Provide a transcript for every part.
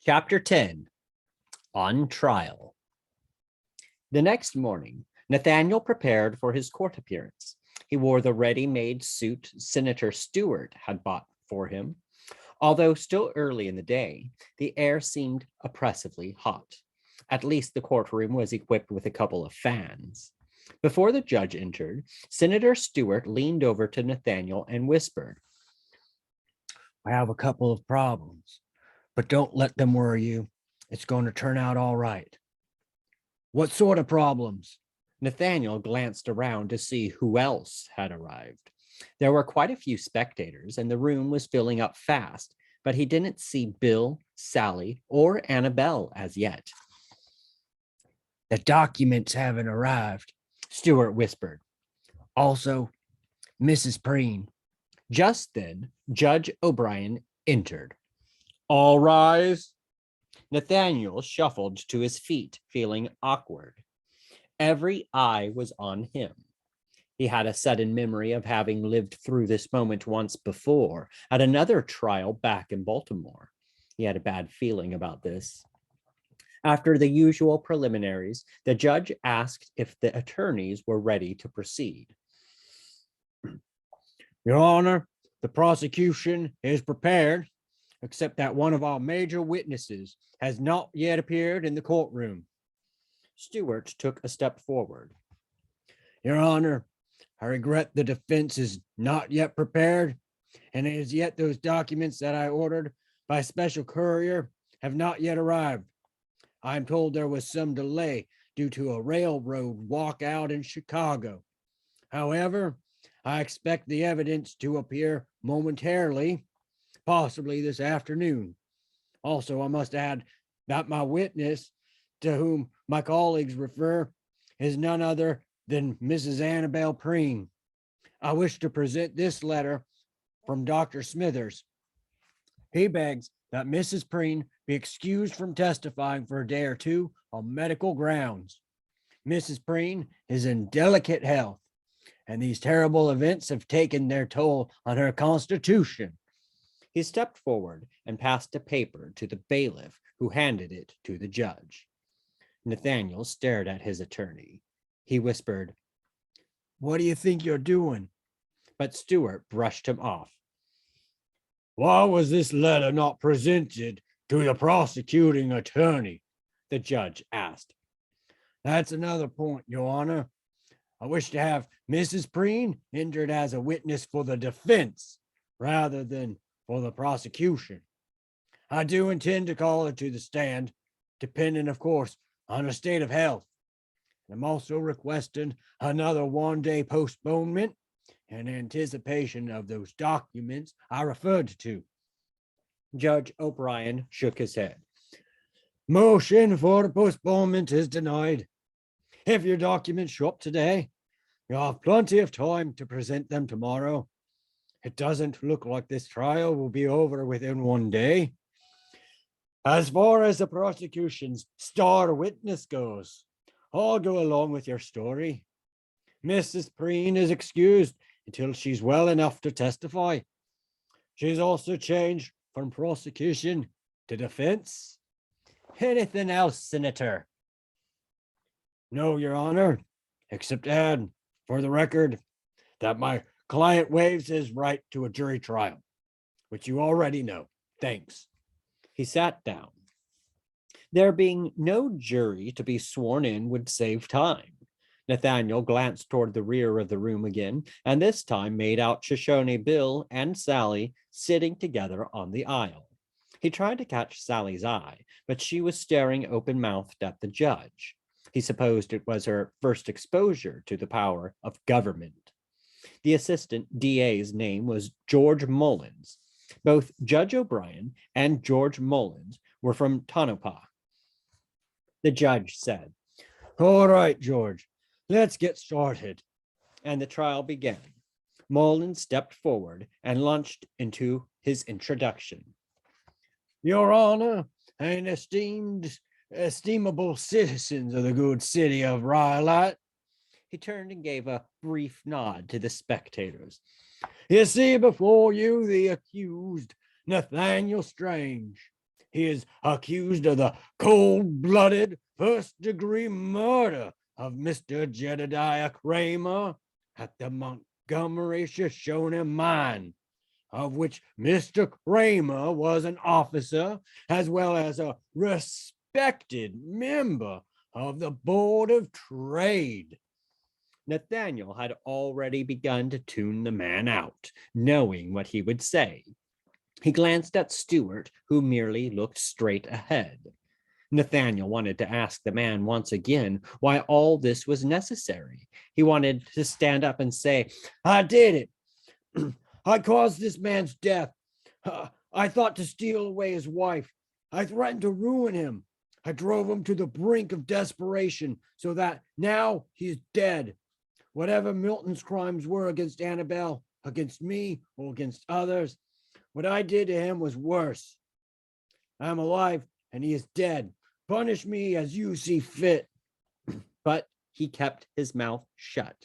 Chapter 10. On Trial. The next morning, Nathaniel prepared for his court appearance. He wore the ready-made suit Senator Stewart had bought for him. Although still early in the day, the air seemed oppressively hot. At least the courtroom was equipped with a couple of fans. Before the judge entered, Senator Stewart leaned over to Nathaniel and whispered, "I have a couple of problems, but don't let them worry you. It's going to turn out all right." "What sort of problems?" Nathaniel glanced around to see who else had arrived. There were quite a few spectators, and the room was filling up fast, but he didn't see Bill, Sally, or Annabelle as yet. "The documents haven't arrived," Stewart whispered. "Also, Mrs. Preen." Just then, Judge O'Brien entered. "All rise." Nathaniel shuffled to his feet, feeling awkward. Every eye was on him. He had a sudden memory of having lived through this moment once before at another trial back in Baltimore. He had a bad feeling about this. After the usual preliminaries, the judge asked if the attorneys were ready to proceed. "Your Honor, the prosecution is prepared, except that one of our major witnesses has not yet appeared in the courtroom." Stewart took a step forward. "Your Honor, I regret the defense is not yet prepared, and as yet those documents that I ordered by special courier have not yet arrived. I am told there was some delay due to a railroad walkout in Chicago. However, I expect the evidence to appear momentarily, possibly this afternoon. Also, I must add that my witness, to whom my colleagues refer, is none other than Mrs. Annabelle Preen. I wish to present this letter from Dr. Smithers. He begs that Mrs. Preen be excused from testifying for a day or two on medical grounds. Mrs. Preen is in delicate health, and these terrible events have taken their toll on her constitution." He stepped forward and passed a paper to the bailiff, who handed it to the judge. Nathaniel stared at his attorney. He whispered, "What do you think you're doing?" but Stewart brushed him off. "Why was this letter not presented to the prosecuting attorney?" the judge asked. "That's another point, Your Honor. I wish to have Mrs. Preen entered as a witness for the defense rather than for the prosecution. I do intend to call her to the stand, depending, of course, on her state of health. I'm also requesting another one-day postponement in anticipation of those documents I referred to." Judge O'Brien shook his head. "Motion for the postponement is denied. If your documents show up today, you'll have plenty of time to present them tomorrow. It doesn't look like this trial will be over within one day. As far as the prosecution's star witness goes, I'll go along with your story. Mrs. Preen is excused until she's well enough to testify. She's also changed from prosecution to defense." Anything else, Senator? "No, Your Honor, except add, for the record, that my client waives his right to a jury trial, which you already know. Thanks." He sat down. There being no jury to be sworn in would save time. Nathaniel glanced toward the rear of the room again, and this time made out Shoshone Bill and Sally sitting together on the aisle. He tried to catch Sally's eye, but she was staring open-mouthed at the judge. He supposed it was her first exposure to the power of government. The assistant DA's name was George Mullins. Both Judge O'Brien and George Mullins were from Tonopah. The judge said, "All right, George, let's get started." and the trial began. Mullins stepped forward and launched into his introduction. "Your Honor, and estimable citizens of the good city of Rhyolite," He turned and gave a brief nod to the spectators. "you see before you the accused, Nathaniel Strange. He is accused of the cold-blooded first-degree murder of Mr. Jedediah Kramer at the Montgomery Shoshone mine, of which Mr. Kramer was an officer as well as a respected member of the Board of Trade. Nathaniel had already begun to tune the man out, knowing what he would say. He glanced at Stewart, who merely looked straight ahead. Nathaniel wanted to ask the man once again why all this was necessary. He wanted to stand up and say, I did it. I caused this man's death. I thought to steal away his wife. I threatened to ruin him. I drove him to the brink of desperation so that now he's dead. Whatever Milton's crimes were against Annabelle, against me, or against others, what I did to him was worse. I'm alive and he is dead. Punish me as you see fit. But he kept his mouth shut.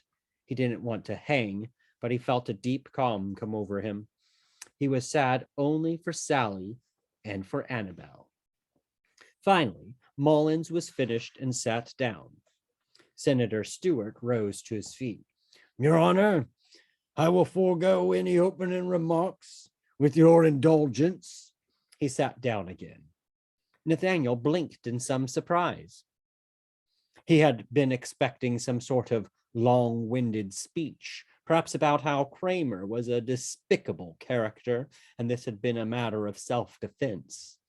He didn't want to hang, but he felt a deep calm come over him. He was sad only for Sally and for Annabelle. Finally, Mullins was finished and sat down. Senator Stewart rose to his feet. Your Honor, I will forego any opening remarks with your indulgence. He sat down again. Nathaniel blinked in some surprise. He had been expecting some sort of long-winded speech, perhaps about how Kramer was a despicable character, and this had been a matter of self-defense.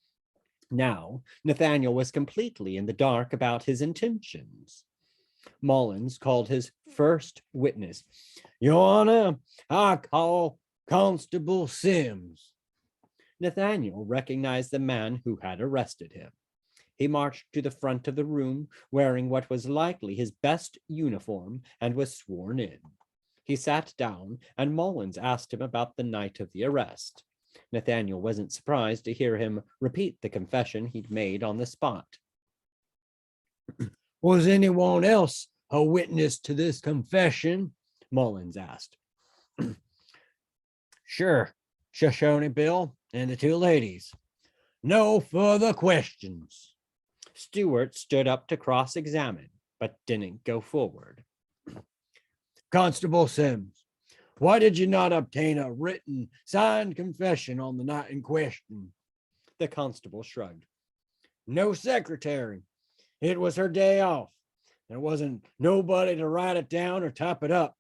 Now, Nathaniel was completely in the dark about his intentions. Mullins called his first witness. Your Honor, I call Constable Sims. Nathaniel recognized the man who had arrested him. He marched to the front of the room, wearing what was likely his best uniform, and was sworn in. He sat down, and Mullins asked him about the night of the arrest. Nathaniel wasn't surprised to hear him repeat the confession he'd made on the spot. Was anyone else a witness to this confession? Mullins asked. Sure, Shoshone Bill and the two ladies. No further questions. Stewart stood up to cross-examine, but didn't go forward. Constable Sims, why did you not obtain a written, signed confession on the night in question? The constable shrugged. No secretary. It was her day off. There wasn't nobody to write it down or type it up.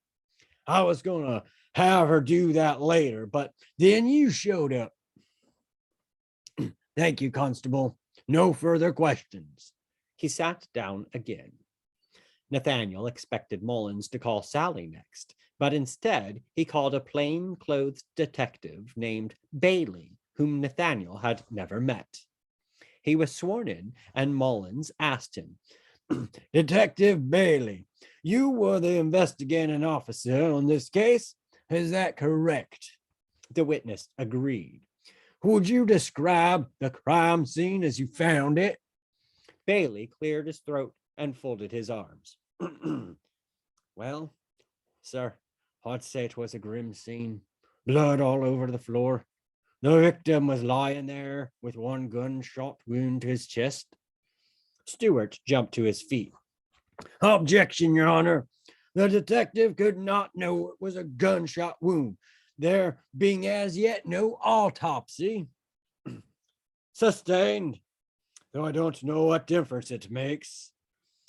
I was going to have her do that later, but then you showed up. Thank you, Constable. No further questions. He sat down again. Nathaniel expected Mullins to call Sally next, but instead he called a plain-clothed detective named Bailey, whom Nathaniel had never met. He was sworn in, and Mullins asked him, Detective Bailey, you were the investigating officer on this case. Is that correct? The witness agreed. Would you describe the crime scene as you found it? Bailey cleared his throat and folded his arms. Well, sir, I'd say it was a grim scene. Blood all over the floor. The victim was lying there with one gunshot wound to his chest. Stewart jumped to his feet. Objection, Your Honor. The detective could not know it was a gunshot wound, there being as yet no autopsy. Sustained, though I don't know what difference it makes.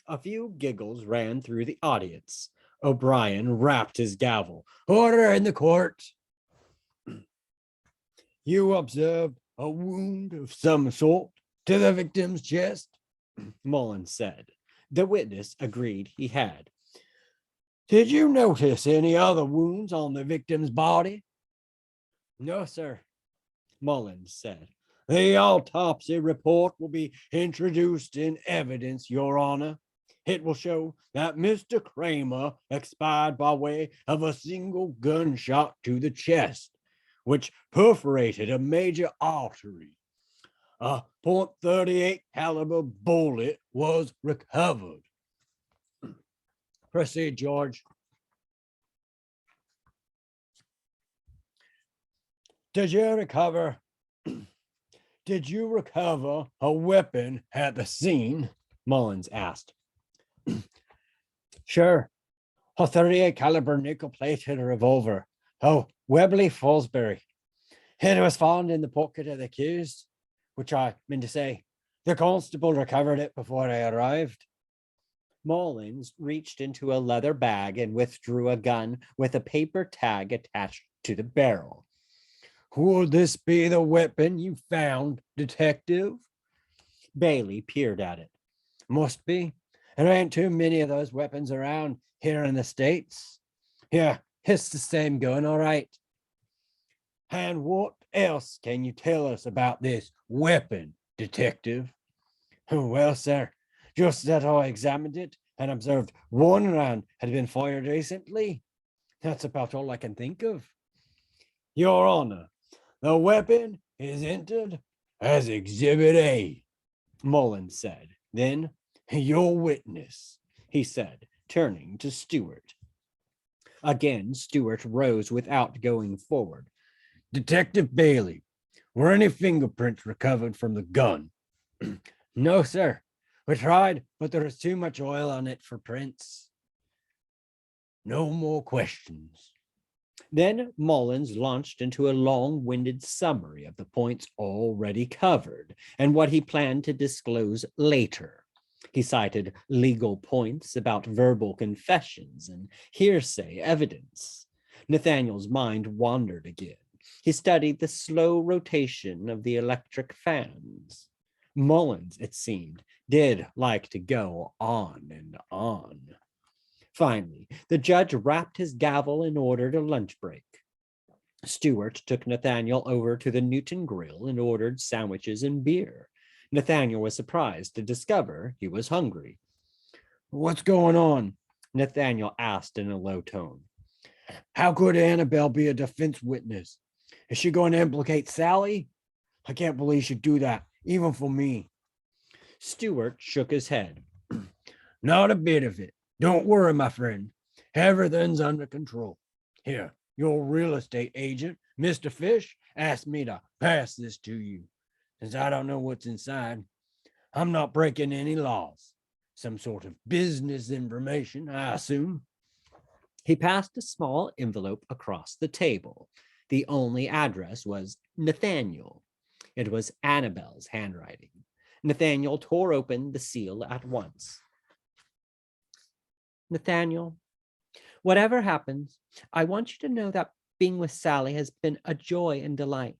A few giggles ran through the audience. O'Brien rapped his gavel. Order in the court. You observed a wound of some sort to the victim's chest? Mullins said. The witness agreed he had. Did you notice any other wounds on the victim's body? No, sir, Mullins said. The autopsy report will be introduced in evidence, Your Honor. It will show that Mr. Kramer expired by way of a single gunshot to the chest, which perforated a major artery. A .38 caliber bullet was recovered. Proceed, George. Did you recover Did you recover a weapon at the scene? Mullins asked. Sure. A 38 caliber nickel-plated revolver. Oh, Webley Fallsbury. It was found in the pocket of the accused, which I mean to say, the constable recovered it before I arrived. Mullins reached into a leather bag and withdrew a gun with a paper tag attached to the barrel. Would this be the weapon you found, detective? Bailey peered at it. Must be. There ain't too many of those weapons around here in the States. Yeah, it's the same gun, all right. And what else can you tell us about this weapon, detective? Well, sir, just that I examined it and observed one round had been fired recently. That's about all I can think of. Your Honor, the weapon is entered as Exhibit A, Mullins said. Then, your witness, he said, turning to Stewart. Again, Stewart rose without going forward. Detective Bailey, were any fingerprints recovered from the gun? No, sir. We tried, but there is too much oil on it for prints. No more questions. Then Mullins launched into a long-winded summary of the points already covered and what he planned to disclose later. He cited legal points about verbal confessions and hearsay evidence. Nathaniel's mind wandered again. He studied the slow rotation of the electric fans. Mullins, it seemed, did like to go on and on. Finally, the judge rapped his gavel and ordered a lunch break. Stewart took Nathaniel over to the Newton Grill and ordered sandwiches and beer. Nathaniel was surprised to discover he was hungry. What's going on? Nathaniel asked in a low tone. How could Annabelle be a defense witness? Is she going to implicate Sally? I can't believe she'd do that, even for me. Stewart shook his head. Not a bit of it. Don't worry, my friend. Everything's under control. Here, your real estate agent, Mr. Fish, asked me to pass this to you. Since I don't know what's inside, I'm not breaking any laws. Some sort of business information, I assume. He passed a small envelope across the table. The only address was Nathaniel. It was Annabelle's handwriting. Nathaniel tore open the seal at once. Nathaniel, whatever happens, I want you to know that being with Sally has been a joy and delight.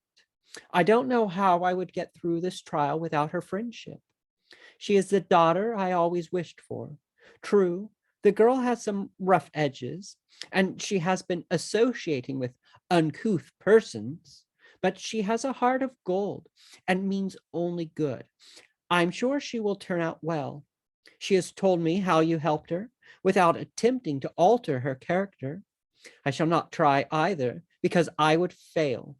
I don't know how I would get through this trial without her friendship. She is the daughter I always wished for. True, the girl has some rough edges, and she has been associating with uncouth persons, but she has a heart of gold and means only good. I'm sure she will turn out well. She has told me how you helped her without attempting to alter her character. I shall not try either, because I would fail.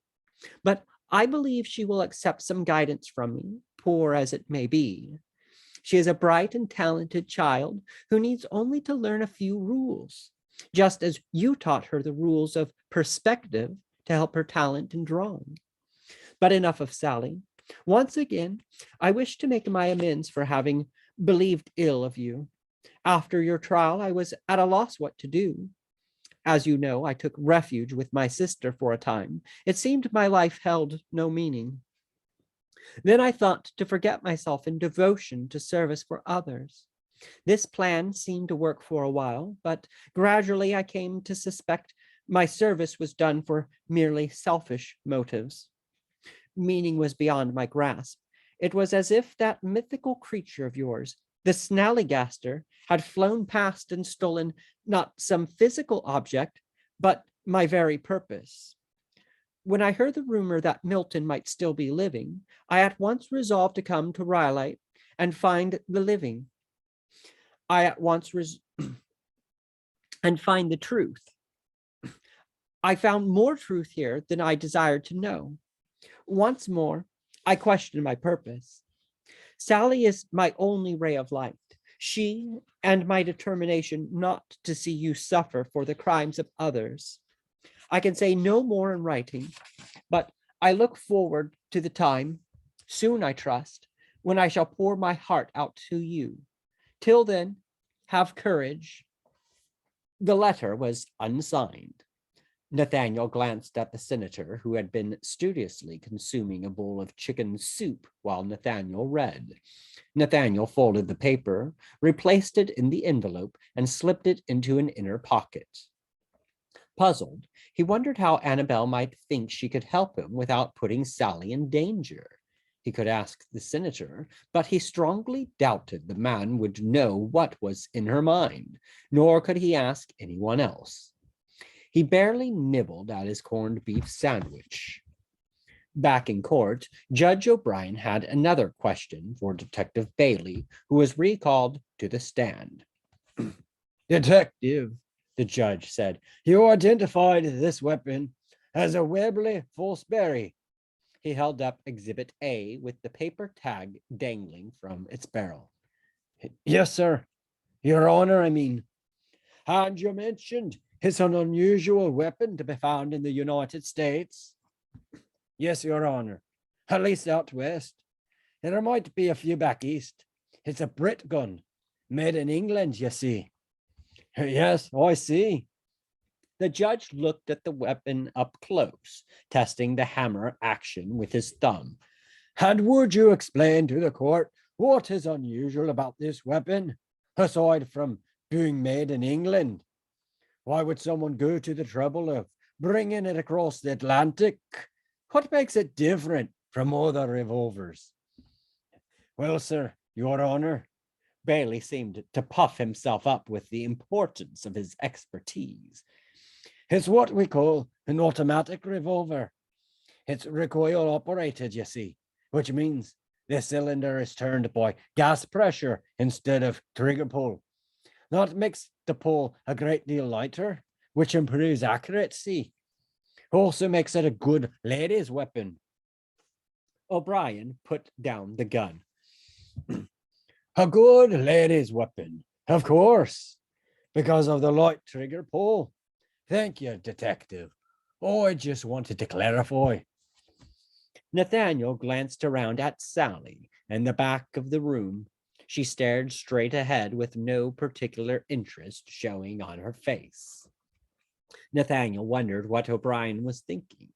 But I believe she will accept some guidance from me, poor as it may be. She is a bright and talented child who needs only to learn a few rules, just as you taught her the rules of perspective to help her talent in drawing. But enough of Sally. Once again, I wish to make my amends for having believed ill of you. After your trial, I was at a loss what to do. As you know, I took refuge with my sister for a time. It seemed my life held no meaning. Then I thought to forget myself in devotion to service for others. This plan seemed to work for a while, but gradually I came to suspect my service was done for merely selfish motives. Meaning was beyond my grasp. It was as if that mythical creature of yours, the Snallygaster, had flown past and stolen not some physical object, but my very purpose. When I heard the rumor that Milton might still be living, I at once resolved to come to Rhyolite and find the living. And find the truth. I found more truth here than I desired to know. Once more, I questioned my purpose. Sally is my only ray of light. She and my determination not to see you suffer for the crimes of others. I can say no more in writing, but I look forward to the time Soon, I trust, when I shall pour my heart out to you. Till then, have courage. The letter was unsigned. Nathaniel glanced at the senator, who had been studiously consuming a bowl of chicken soup while Nathaniel read. Nathaniel folded the paper, replaced it in the envelope, and slipped it into an inner pocket. Puzzled, he wondered how Annabel might think she could help him without putting Sally in danger. He could ask the senator, but he strongly doubted the man would know what was in her mind, nor could he ask anyone else. He barely nibbled at his corned beef sandwich. Back in court, Judge O'Brien had another question for Detective Bailey, who was recalled to the stand. Detective, the judge said, you identified this weapon as a Webley Fosbury. He held up Exhibit A with the paper tag dangling from its barrel. Yes, sir. Your Honor, I mean. And you mentioned it's an unusual weapon to be found in the United States. Yes, Your Honor. At least out west. And there might be a few back east. It's a Brit gun, made in England, you see. Yes, I see. The judge looked at the weapon up close, testing the hammer action with his thumb. And would you explain to the court what is unusual about this weapon, aside from being made in England? Why would someone go to the trouble of bringing it across the Atlantic? What makes it different from other revolvers? Well, sir, Your Honor. Bailey seemed to puff himself up with the importance of his expertise. It's what we call an automatic revolver. It's recoil operated, you see, which means the cylinder is turned by gas pressure instead of trigger pull. That makes the pull a great deal lighter, which improves accuracy. Also makes it a good lady's weapon. O'Brien put down the gun. A good lady's weapon, of course, because of the light trigger pull. Thank you, Detective. I just wanted to clarify. Nathaniel glanced around at Sally in the back of the room. She stared straight ahead with no particular interest showing on her face. Nathaniel wondered what O'Brien was thinking.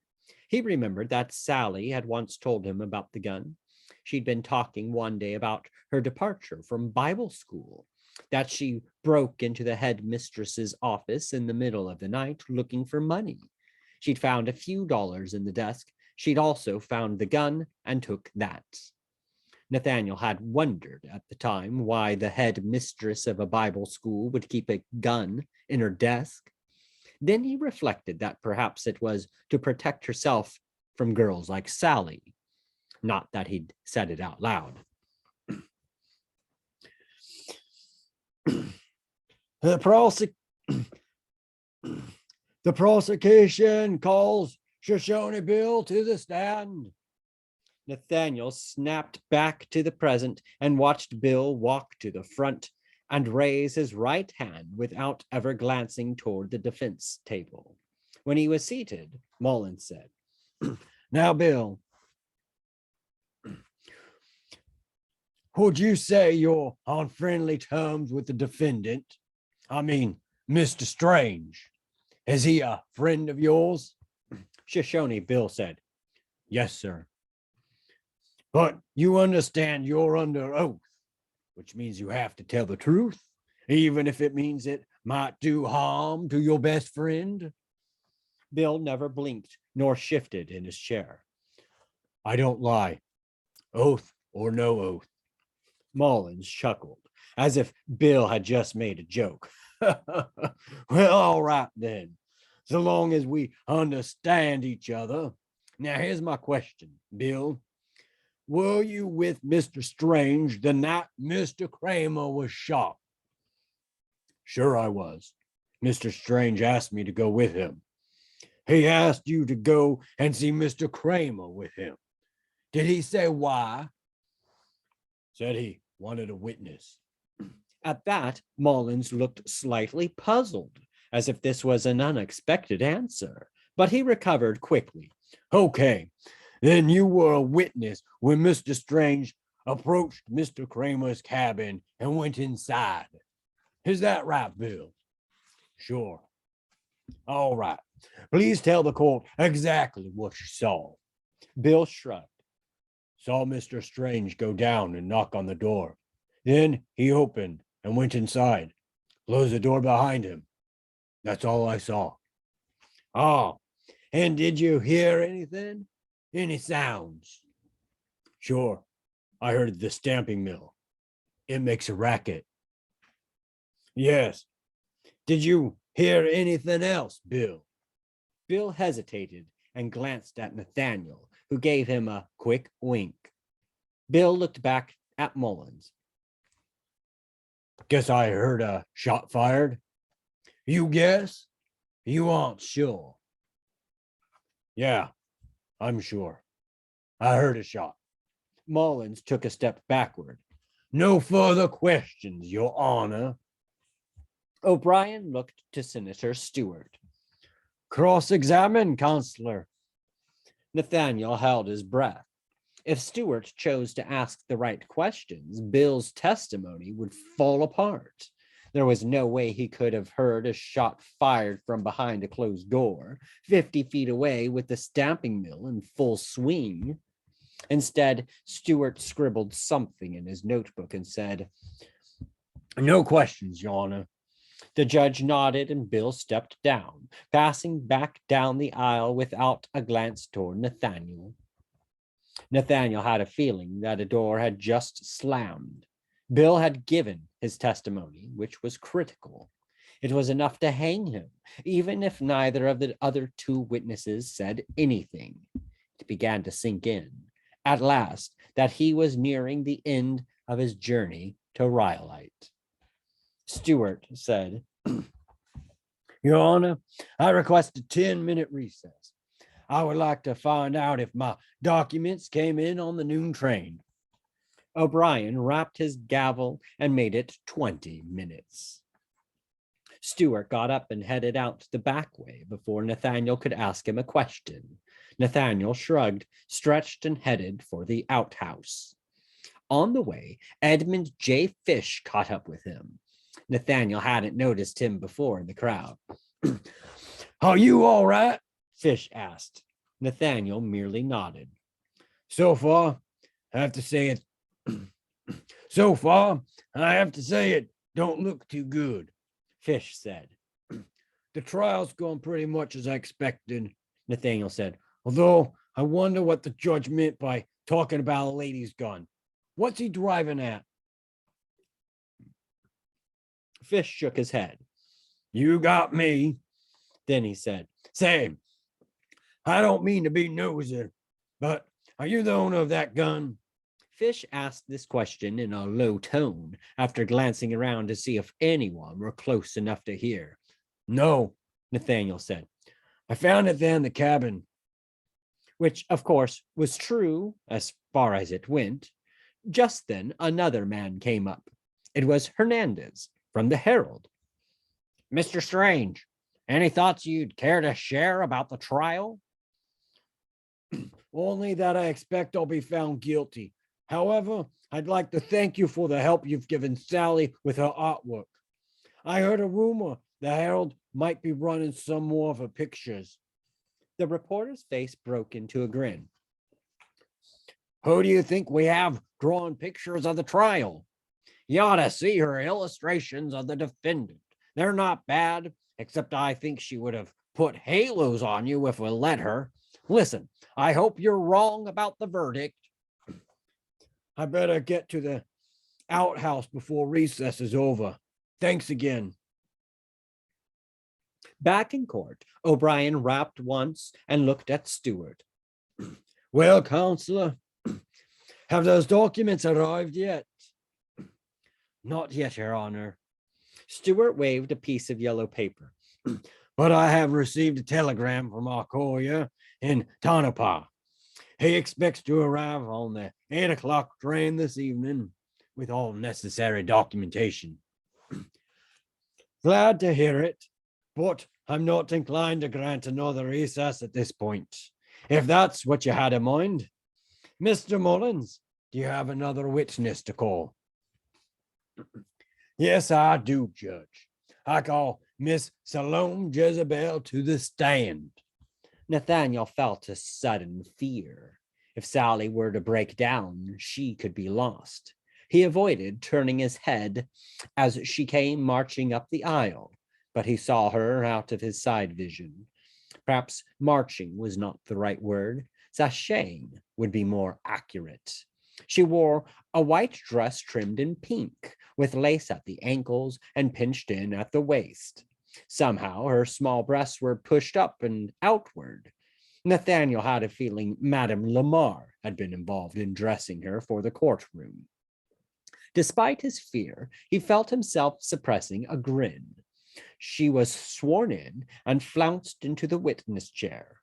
He remembered that Sally had once told him about the gun. She'd been talking one day about her departure from Bible school, that she broke into the headmistress's office in the middle of the night looking for money. She'd found a few dollars in the desk. She'd also found the gun and took that. Nathaniel had wondered at the time why the headmistress of a Bible school would keep a gun in her desk. Then he reflected that perhaps it was to protect herself from girls like Sally. Not that he'd said it out loud. The prosecution calls Shoshone Bill to the stand. Nathaniel snapped back to the present and watched Bill walk to the front and raise his right hand without ever glancing toward the defense table. When he was seated, Mullins said, Now, Bill, would you say you're on friendly terms with the defendant? I mean, Mr. Strange. Is he a friend of yours? Shoshone Bill said, Yes, sir. But you understand you're under oath, which means you have to tell the truth, even if it means it might do harm to your best friend. Bill never blinked nor shifted in his chair. I don't lie, oath or no oath. Mullins chuckled, as if Bill had just made a joke. Well, all right then, so long as we understand each other. Now, here's my question, Bill. Were you with Mr. Strange the night Mr. Kramer was shot? Sure, I was. Mr. Strange asked me to go with him. He asked you to go and see Mr. Kramer with him. Did he say why? Said he wanted a witness. At that, Mullins looked slightly puzzled, as if this was an unexpected answer, but he recovered quickly. Okay, Then you were a witness when Mr. Strange approached Mr. Kramer's cabin and went inside. Is that right, Bill? Sure. All right. Please tell the court exactly what you saw. Bill shrugged. Saw Mr. Strange go down and knock on the door. Then he opened and went inside, closed the door behind him. That's all I saw. Oh, and did you hear anything? Any sounds? Sure. I heard the stamping mill. It makes a racket. Yes. Did you hear anything else, Bill? Bill hesitated and glanced at Nathaniel, who gave him a quick wink. Bill looked back at Mullins. Guess I heard a shot fired. You guess? You aren't sure. Yeah, I'm sure. I heard a shot. Mullins took a step backward. No further questions, Your Honor. O'Brien looked to Senator Stewart. Cross-examine, Counselor. Nathaniel held his breath. If Stewart chose to ask the right questions, Bill's testimony would fall apart. There was no way he could have heard a shot fired from behind a closed door, 50 feet away with the stamping mill in full swing. Instead, Stewart scribbled something in his notebook and said, No questions, Your Honor. The judge nodded and Bill stepped down, passing back down the aisle without a glance toward Nathaniel. Nathaniel had a feeling that a door had just slammed. Bill had given his testimony, which was critical. It was enough to hang him, even if neither of the other two witnesses said anything. It began to sink in, at last, that he was nearing the end of his journey to Rhyolite. Stewart said, Your Honor, I request a 10-minute recess. I would like to find out if my documents came in on the noon train. O'Brien rapped his gavel and made it 20 minutes. Stewart got up and headed out the back way before Nathaniel could ask him a question. Nathaniel shrugged, stretched, and headed for the outhouse. On the way, Edmund J. Fish caught up with him. Nathaniel hadn't noticed him before in the crowd. Are you all right? Fish asked. Nathaniel merely nodded. So far, I have to say it. Don't look too good, Fish said. The trial's gone pretty much as I expected, Nathaniel said. Although I wonder what the judge meant by talking about a lady's gun. What's he driving at? Fish shook his head. You got me. Then he said, Say, I don't mean to be nosy, but are you the owner of that gun? Fish asked this question in a low tone after glancing around to see if anyone were close enough to hear. No, Nathaniel said. I found it there in the cabin. Which, of course, was true as far as it went. Just then, another man came up. It was Hernandez from the Herald. Mr. Strange, any thoughts you'd care to share about the trial? Only that I expect I'll be found guilty. However, I'd like to thank you for the help you've given Sally with her artwork. I heard a rumor the Herald might be running some more of her pictures. The reporter's face broke into a grin. Who do you think we have drawing pictures of the trial? You ought to see her illustrations of the defendant. They're not bad, except I think she would have put halos on you if we let her. Listen, I hope you're wrong about the verdict. I better get to the outhouse before recess is over. Thanks again. Back in court, O'Brien rapped once and looked at Stewart. Well, Counselor, have those documents arrived yet? Not yet, Your Honor. Stewart waved a piece of yellow paper. But I have received a telegram from our courier in Tonopah. He expects to arrive on the 8 o'clock train this evening with all necessary documentation. Glad to hear it, but I'm not inclined to grant another recess at this point. if that's what you had in mind. Mr. Mullins, do you have another witness to call? Yes, I do, Judge. I call Miss Salome Jezebel to the stand. Nathaniel felt a sudden fear. If Sally were to break down, she could be lost. He avoided turning his head as she came marching up the aisle, but he saw her out of his side vision. Perhaps marching was not the right word. Sashaying would be more accurate. She wore a white dress trimmed in pink, with lace at the ankles and pinched in at the waist. Somehow her small breasts were pushed up and outward. Nathaniel had a feeling Madame Lamar had been involved in dressing her for the courtroom. Despite his fear, he felt himself suppressing a grin. She was sworn in and flounced into the witness chair.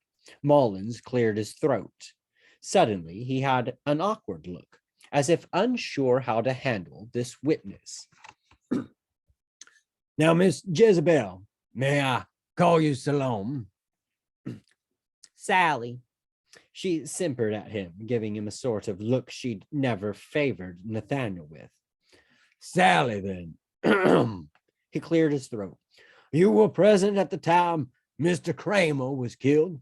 Mullins cleared his throat. Suddenly, he had an awkward look, as if unsure how to handle this witness. Now, Miss Jezebel, may I call you Salome? Sally. She simpered at him, giving him a sort of look she'd never favored Nathaniel with. Sally, then. He cleared his throat. You were present at the time Mr. Kramer was killed?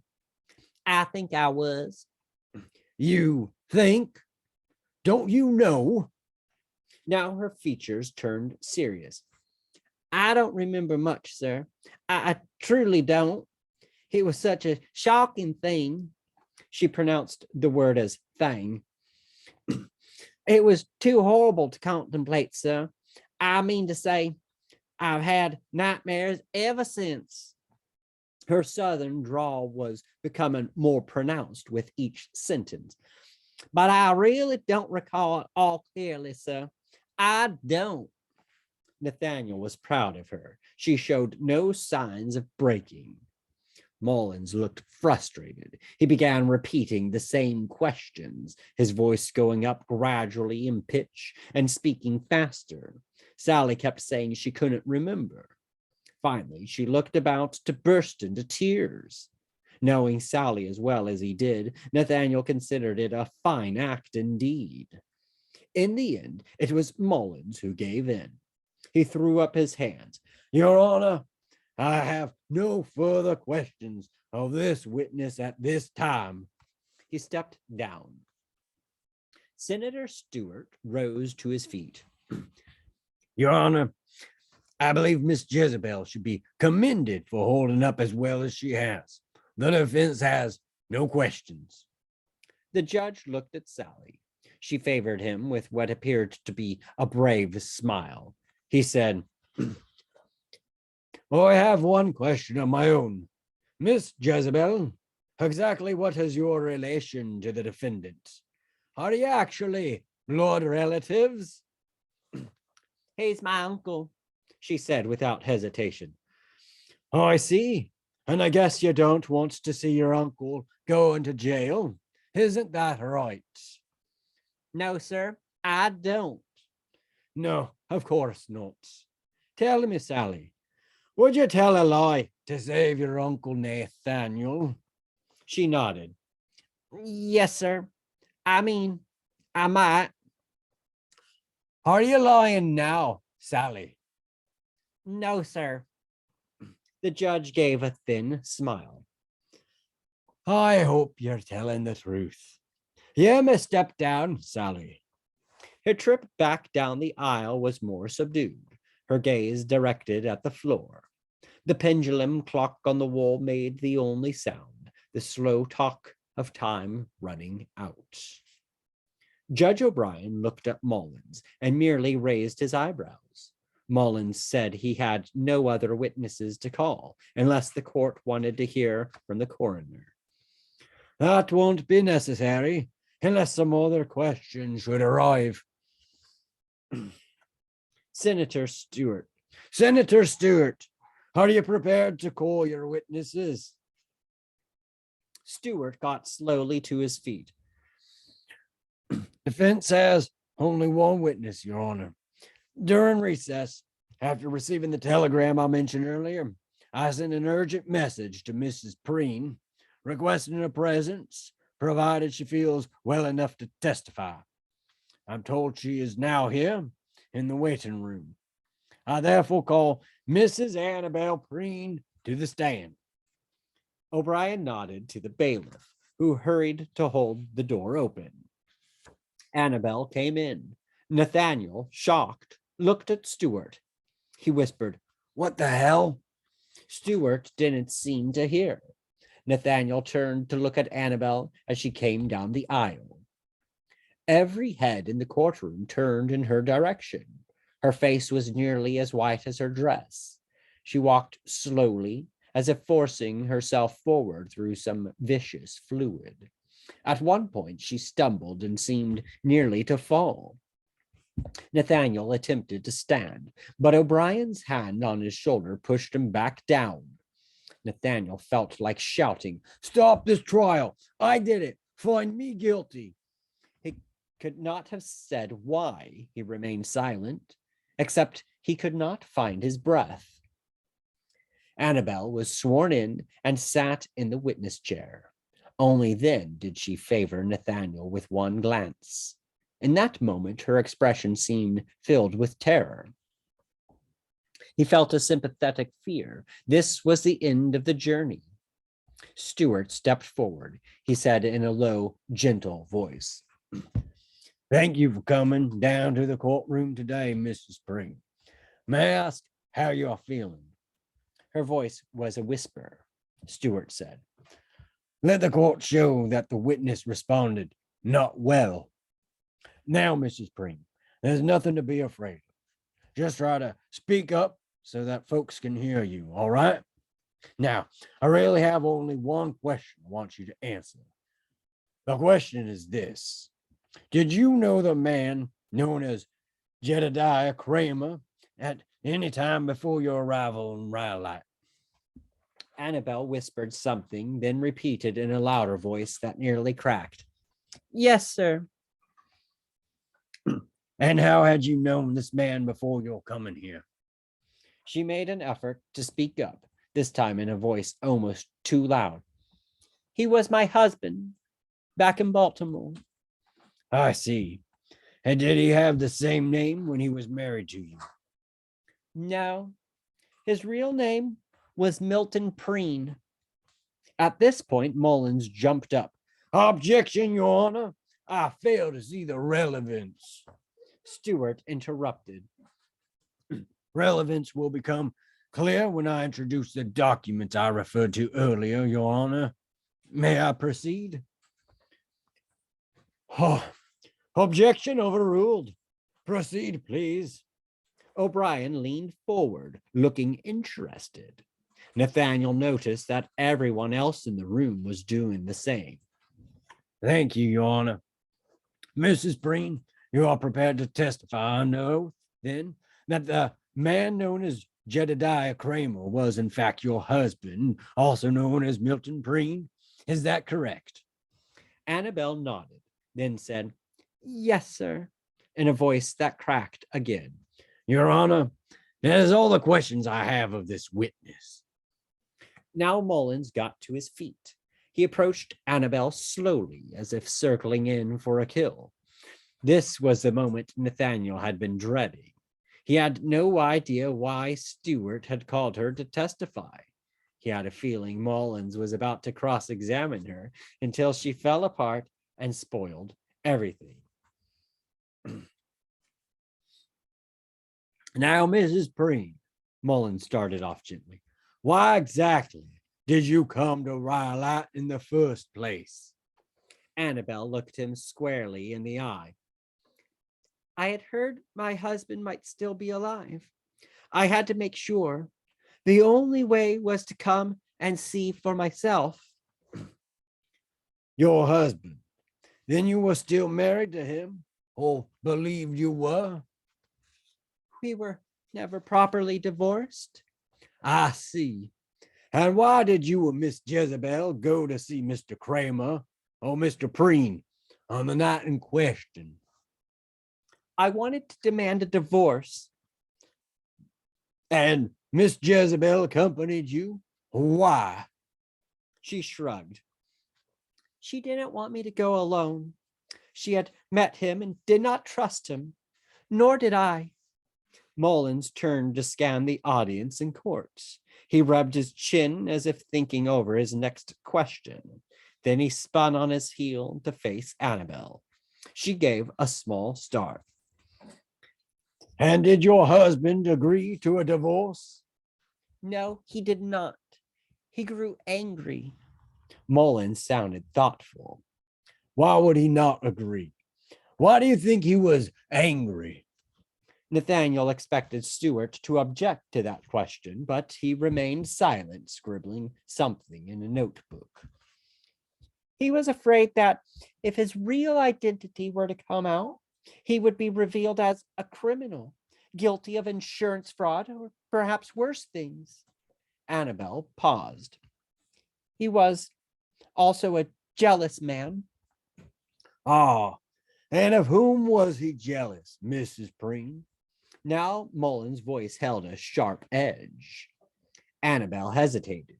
I think I was. You think? Don't you know? Now her features turned serious. I don't remember much, sir. I truly don't. It was such a shocking thing. She pronounced the word as thing. It was too horrible to contemplate, sir. I mean to say, I've had nightmares ever since. Her southern drawl was becoming more pronounced with each sentence. But I really don't recall it all clearly, sir. I don't. Nathaniel was proud of her. She showed no signs of breaking. Mullins looked frustrated. He began repeating the same questions, his voice going up gradually in pitch and speaking faster. Sally kept saying she couldn't remember. Finally, she looked about to burst into tears. Knowing Sally as well as he did, Nathaniel considered it a fine act indeed. In the end, it was Mullins who gave in. He threw up his hands. Your Honor, I have no further questions of this witness at this time. He stepped down. Senator Stewart rose to his feet. Your Honor, I believe Miss Jezebel should be commended for holding up as well as she has. The defense has no questions. The judge looked at Sally. She favored him with what appeared to be a brave smile. He said, Oh, I have one question of my own. Miss Jezebel, exactly what is your relation to the defendant? Are you actually blood relatives? He's my uncle, she said without hesitation. Oh, I see. And I guess you don't want to see your uncle go into jail. Isn't that right? No, sir, I don't. No, of course not. Tell me, Sally, would you tell a lie to save your Uncle Nathaniel? She nodded. Yes, sir. I mean, I might. Are you lying now, Sally? No, sir. The judge gave a thin smile. I hope you're telling the truth. You may step down, Sally. Her trip back down the aisle was more subdued, her gaze directed at the floor. The pendulum clock on the wall made the only sound, the slow talk of time running out. Judge O'Brien looked at Mullins and merely raised his eyebrows. Mullins said he had no other witnesses to call unless the court wanted to hear from the coroner. That won't be necessary unless some other question should arrive. Senator Stewart. Senator Stewart, are you prepared to call your witnesses? Stewart got slowly to his feet. Defense has only one witness, Your Honor. During recess, after receiving the telegram I mentioned earlier, I sent an urgent message to Mrs. Preen, requesting her presence, provided she feels well enough to testify. I'm told she is now here in the waiting room. I therefore call Mrs. Annabel Preen to the stand. O'Brien nodded to the bailiff, who hurried to hold the door open. Annabel came in. Nathaniel, shocked, looked at Stuart. He whispered, What the hell? Stuart didn't seem to hear. Nathaniel turned to look at Annabel as she came down the aisle. Every head in the courtroom turned in her direction. Her face was nearly as white as her dress. She walked slowly, as if forcing herself forward through some vicious fluid. At one point, she stumbled and seemed nearly to fall. Nathaniel attempted to stand, but O'Brien's hand on his shoulder pushed him back down. Nathaniel felt like shouting, Stop this trial. I did it. Find me guilty. He could not have said why he remained silent, except he could not find his breath. Annabel was sworn in and sat in the witness chair. Only then did she favor Nathaniel with one glance. In that moment, her expression seemed filled with terror. He felt a sympathetic fear. This was the end of the journey. Stuart stepped forward. He said in a low, gentle voice, Thank you for coming down to the courtroom today, Mrs. Preen. May I ask how you're feeling? Her voice was a whisper. Stuart said, Let the court show that the witness responded not well. Now, Mrs. Preen, there's nothing to be afraid of. Just try to speak up so that folks can hear you, all right? Now, I really have only one question I want you to answer. The question is this. Did you know the man known as Jedediah Kramer at any time before your arrival in Rhyolite? Annabel whispered something, then repeated in a louder voice that nearly cracked. Yes, sir. And how had you known this man before your coming here? She made an effort to speak up, this time in a voice almost too loud. He was my husband back in Baltimore. I see. And did he have the same name when he was married to you? No, his real name was Milton Preen. At this point, Mullins jumped up. Objection, Your Honor. I fail to see the relevance. Stuart interrupted. Relevance will become clear when I introduce the documents I referred to earlier, Your Honor. May I proceed? Oh, objection overruled. Proceed, please. O'Brien leaned forward, looking interested. Nathaniel noticed that everyone else in the room was doing the same. Thank you, Your Honor. Mrs. Preen, you are prepared to testify under oath, then, that the man known as Jedediah Kramer was in fact your husband, also known as Milton Preen. Is that correct? Annabel nodded, then said, Yes, sir, in a voice that cracked again. Your Honor, that is all the questions I have of this witness. Now Mullins got to his feet. He approached Annabel slowly, as if circling in for a kill. This was the moment Nathaniel had been dreading. He had no idea why Stuart had called her to testify. He had a feeling Mullins was about to cross-examine her until she fell apart and spoiled everything. Now, Mrs. Preen, Mullins started off gently. Why exactly did you come to Rhyolite in the first place? Annabel looked him squarely in the eye. I had heard my husband might still be alive. I had to make sure. The only way was to come and see for myself. Your husband. Then you were still married to him, or believed you were? We were never properly divorced. I see. And why did you and Miss Jezebel go to see Mr. Kramer or Mr. Preen on the night in question? I wanted to demand a divorce. And Miss Jezebel accompanied you? Why? She shrugged. She didn't want me to go alone. She had met him and did not trust him, nor did I. Mullins turned to scan the audience in court. He rubbed his chin as if thinking over his next question. Then he spun on his heel to face Annabel. She gave a small start. And did your husband agree to a divorce? No, he did not. He grew angry. Mullins sounded thoughtful. Why would he not agree? Why do you think he was angry? Nathaniel expected Stewart to object to that question, but he remained silent, scribbling something in a notebook. He was afraid that if his real identity were to come out, he would be revealed as a criminal, guilty of insurance fraud or perhaps worse things. Annabel paused. He was also a jealous man. Ah, and of whom was he jealous, Mrs. Preen? Now Mullins' voice held a sharp edge. Annabel hesitated.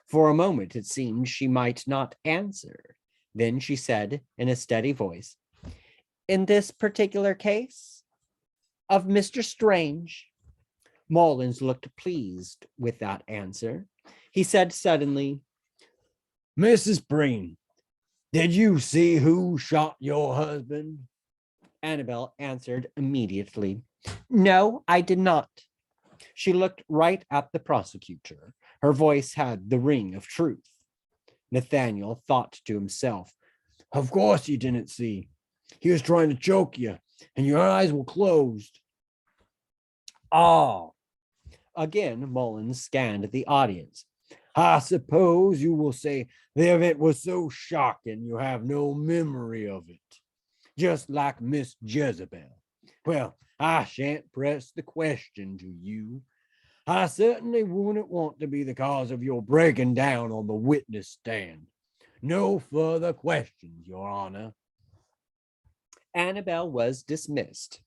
For a moment it seemed she might not answer. Then she said in a steady voice, "In this particular case of Mr. Strange." Mullins looked pleased with that answer. He said suddenly, Mrs. Preen, did you see who shot your husband? Annabel answered immediately, "No, I did not." She looked right at the prosecutor. Her voice had the ring of truth. Nathaniel thought to himself, Of course you didn't see. He was trying to choke you, and your eyes were closed. Ah, again, Mullins scanned the audience. I suppose you will say the event was so shocking you have no memory of it. Just like Miss Jezebel. Well, I shan't press the question to you. I certainly wouldn't want to be the cause of your breaking down on the witness stand. No further questions, Your Honor. Annabel was dismissed.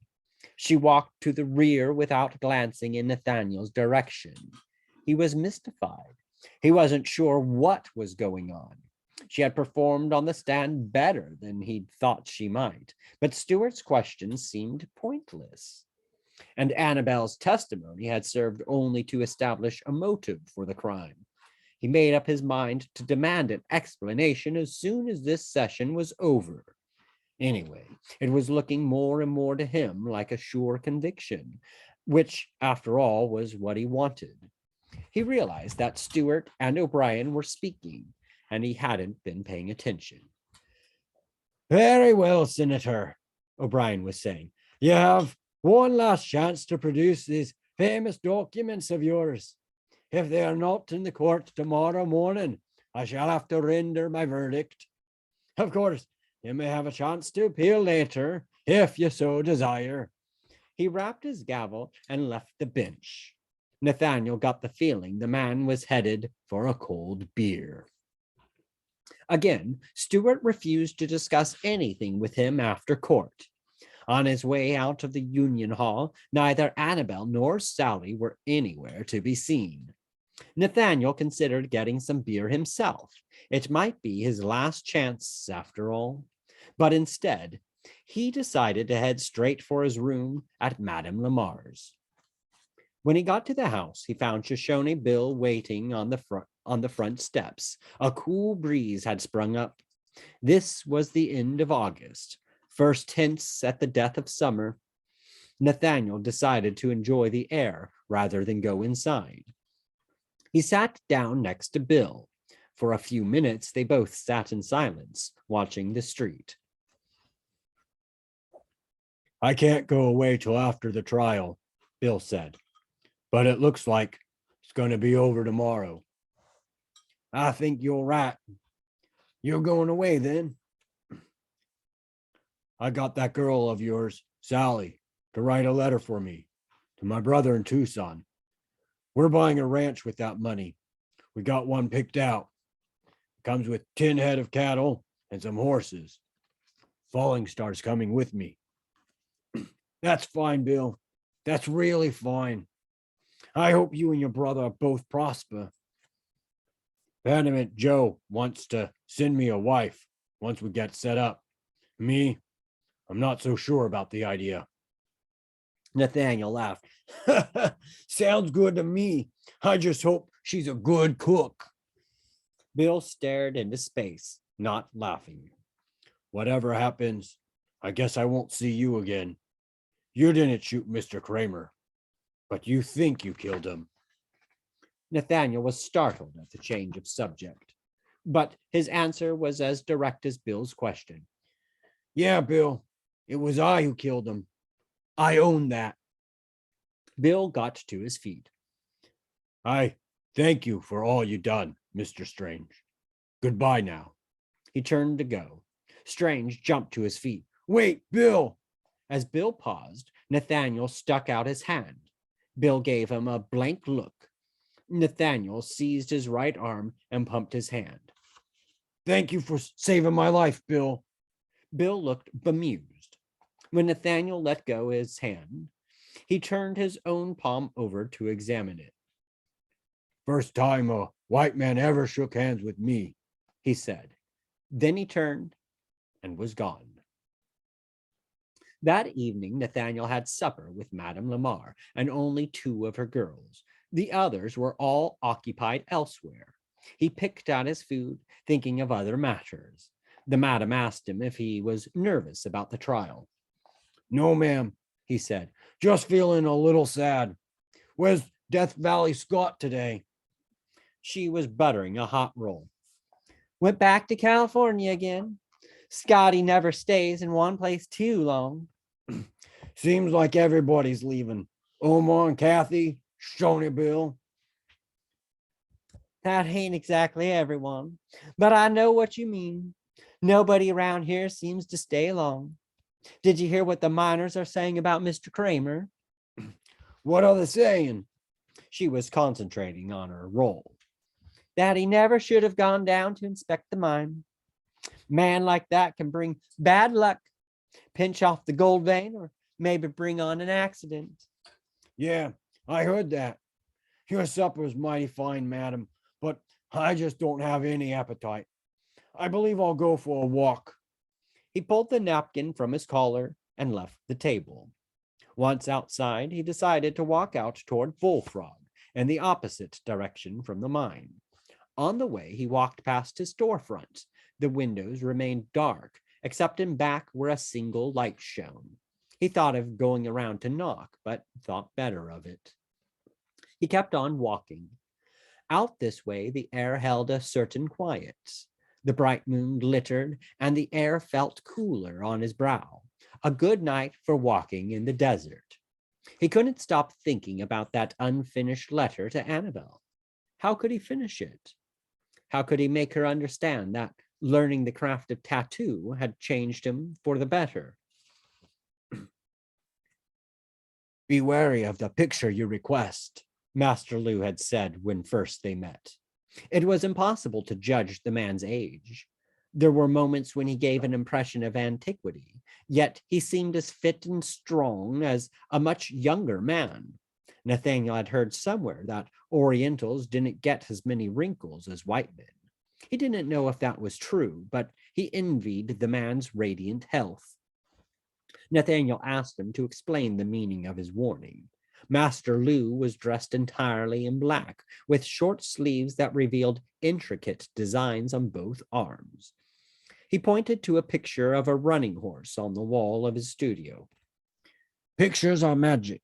She walked to the rear without glancing in Nathaniel's direction. He was mystified. He wasn't sure what was going on. She had performed on the stand better than he'd thought she might, but Stewart's questions seemed pointless. And Annabel's testimony had served only to establish a motive for the crime. He made up his mind to demand an explanation as soon as this session was over. Anyway, it was looking more and more to him like a sure conviction, which, after all, was what he wanted. He realized that Stewart and O'Brien were speaking, and he hadn't been paying attention. Very well, Senator, O'Brien was saying. You have one last chance to produce these famous documents of yours. If they are not in the court tomorrow morning, I shall have to render my verdict. Of course, you may have a chance to appeal later, if you so desire. He rapped his gavel and left the bench. Nathaniel got the feeling the man was headed for a cold beer. Again, Stewart refused to discuss anything with him after court. On his way out of the Union Hall, neither Annabel nor Sally were anywhere to be seen. Nathaniel considered getting some beer himself. It might be his last chance, after all. But instead, he decided to head straight for his room at Madame Lamar's. When he got to the house, he found Shoshone Bill waiting on the front steps. A cool breeze had sprung up. This was the end of August, first hints at the death of summer. Nathaniel decided to enjoy the air rather than go inside. He sat down next to Bill. For a few minutes, they both sat in silence, watching the street. I can't go away till after the trial, Bill said, but it looks like it's going to be over tomorrow. I think you're right. You're going away then? I got that girl of yours, Sally, to write a letter for me to my brother in Tucson. We're buying a ranch with that money. We got one picked out. It comes with 10 head of cattle and some horses. Falling Star's coming with me. That's fine, Bill. That's really fine. I hope you and your brother both prosper. Pediment Joe wants to send me a wife once we get set up. Me, I'm not so sure about the idea. Nathaniel laughed. Sounds good to me. I just hope she's a good cook. Bill stared into space, not laughing. Whatever happens, I guess I won't see you again. You didn't shoot Mr. Kramer, but you think you killed him. Nathaniel was startled at the change of subject, but his answer was as direct as Bill's question. Yeah, Bill, it was I who killed him. I own that. Bill got to his feet. I thank you for all you done, Mr. Strange. Goodbye now. He turned to go. Strange jumped to his feet. Wait, Bill! As Bill paused, Nathaniel stuck out his hand. Bill gave him a blank look. Nathaniel seized his right arm and pumped his hand. Thank you for saving my life, Bill. Bill looked bemused. When Nathaniel let go his hand, he turned his own palm over to examine it. First time a white man ever shook hands with me, he said. Then he turned and was gone. That evening, Nathaniel had supper with Madame Lamar and only 2 of her girls. The others were all occupied elsewhere. He picked out his food, thinking of other matters. The madam asked him if he was nervous about the trial. No, ma'am, he said. Just feeling a little sad. Where's Death Valley Scott today? She was buttering a hot roll. Went back to California again. Scotty never stays in one place too long. Seems like everybody's leaving. Omar and Kathy, Shoney Bill. That ain't exactly everyone, but I know what you mean. Nobody around here seems to stay long. Did you hear what the miners are saying about Mr. Kramer? What are they saying? She was concentrating on her roll. That he never should have gone down to inspect the mine. Man like that can bring bad luck, pinch off the gold vein, or maybe bring on an accident. Yeah, I heard that. Your supper's mighty fine, madam, but I just don't have any appetite. I believe I'll go for a walk. He pulled the napkin from his collar and left the table. Once outside, he decided to walk out toward Bullfrog in the opposite direction from the mine. On the way, he walked past his storefront. The windows remained dark, except in back where a single light shone. He thought of going around to knock, but thought better of it. He kept on walking. Out this way, the air held a certain quiet. The bright moon glittered, and the air felt cooler on his brow. A good night for walking in the desert. He couldn't stop thinking about that unfinished letter to Annabelle. How could he finish it? How could he make her understand that learning the craft of tattoo had changed him for the better? Be wary of the picture you request, Master Lu had said when first they met. It was impossible to judge the man's age. There were moments when he gave an impression of antiquity, yet he seemed as fit and strong as a much younger man. Nathaniel had heard somewhere that Orientals didn't get as many wrinkles as white men. He didn't know if that was true, but he envied the man's radiant health. Nathaniel asked him to explain the meaning of his warning. Master Lu was dressed entirely in black, with short sleeves that revealed intricate designs on both arms. He pointed to a picture of a running horse on the wall of his studio. Pictures are magic,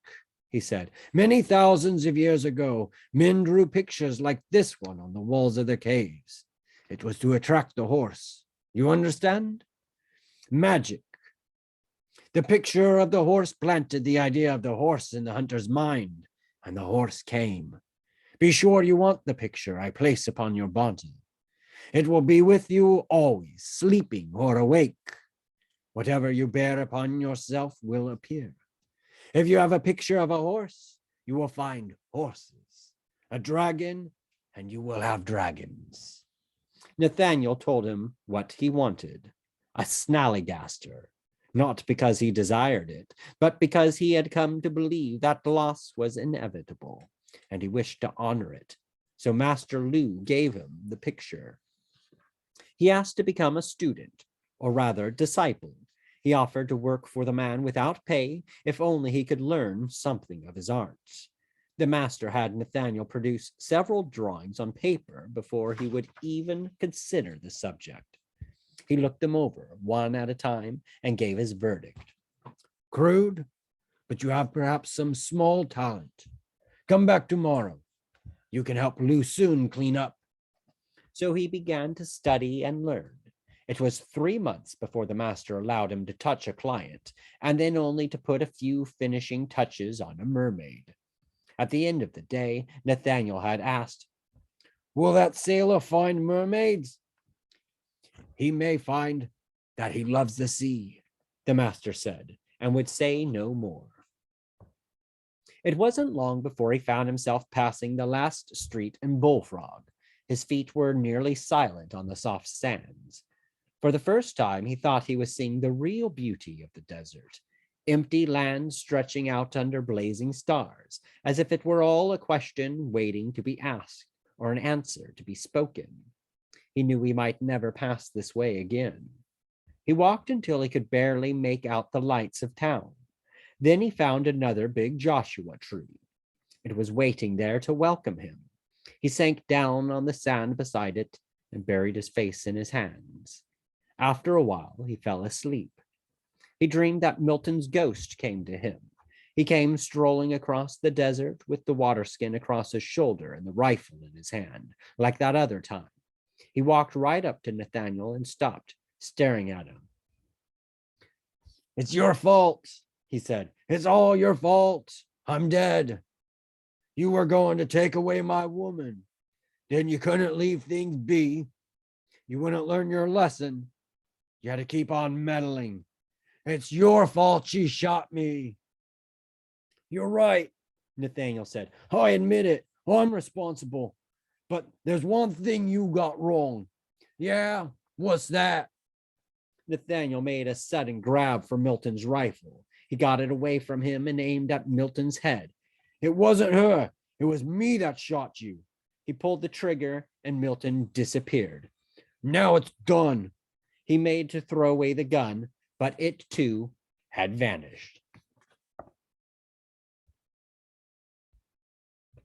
he said. Many thousands of years ago, men drew pictures like this one on the walls of their caves. It was to attract the horse. You understand? Magic. The picture of the horse planted the idea of the horse in the hunter's mind, and the horse came. Be sure you want the picture I place upon your body. It will be with you always, sleeping or awake. Whatever you bear upon yourself will appear. If you have a picture of a horse, you will find horses. A dragon, and you will have dragons. Nathaniel told him what he wanted, a snallygaster, not because he desired it, but because he had come to believe that loss was inevitable, and he wished to honor it So Master Lu gave him the picture. He asked to become a student, or rather disciple. He offered to work for the man without pay if only he could learn something of his arts. The master had Nathaniel produce several drawings on paper before he would even consider the subject. He looked them over one at a time and gave his verdict. Crude, but you have perhaps some small talent. Come back tomorrow. You can help Lu soon clean up. So he began to study and learn. It was 3 months before the master allowed him to touch a client, and then only to put a few finishing touches on a mermaid. At the end of the day, Nathaniel had asked, Will that sailor find mermaids? He may find that he loves the sea, the master said, and would say no more. It wasn't long before he found himself passing the last street in Bullfrog. His feet were nearly silent on the soft sands. For the first time, he thought he was seeing the real beauty of the desert. Empty land stretching out under blazing stars, as if it were all a question waiting to be asked or an answer to be spoken. He knew he might never pass this way again. He walked until he could barely make out the lights of town. Then he found another big Joshua tree. It was waiting there to welcome him. He sank down on the sand beside it and buried his face in his hands. After a while, he fell asleep. He dreamed that Milton's ghost came to him. He came strolling across the desert with the water skin across his shoulder and the rifle in his hand, like that other time. He walked right up to Nathaniel and stopped, staring at him. It's your fault, he said. It's all your fault. I'm dead. You were going to take away my woman. Then you couldn't leave things be. You wouldn't learn your lesson. You had to keep on meddling. It's your fault she shot me. You're right, Nathaniel said. I admit it. I'm responsible. But there's one thing you got wrong. Yeah, what's that? Nathaniel made a sudden grab for Milton's rifle. He got it away from him and aimed at Milton's head. It wasn't her. It was me that shot you. He pulled the trigger and Milton disappeared. Now it's done. He made to throw away the gun, but it too had vanished.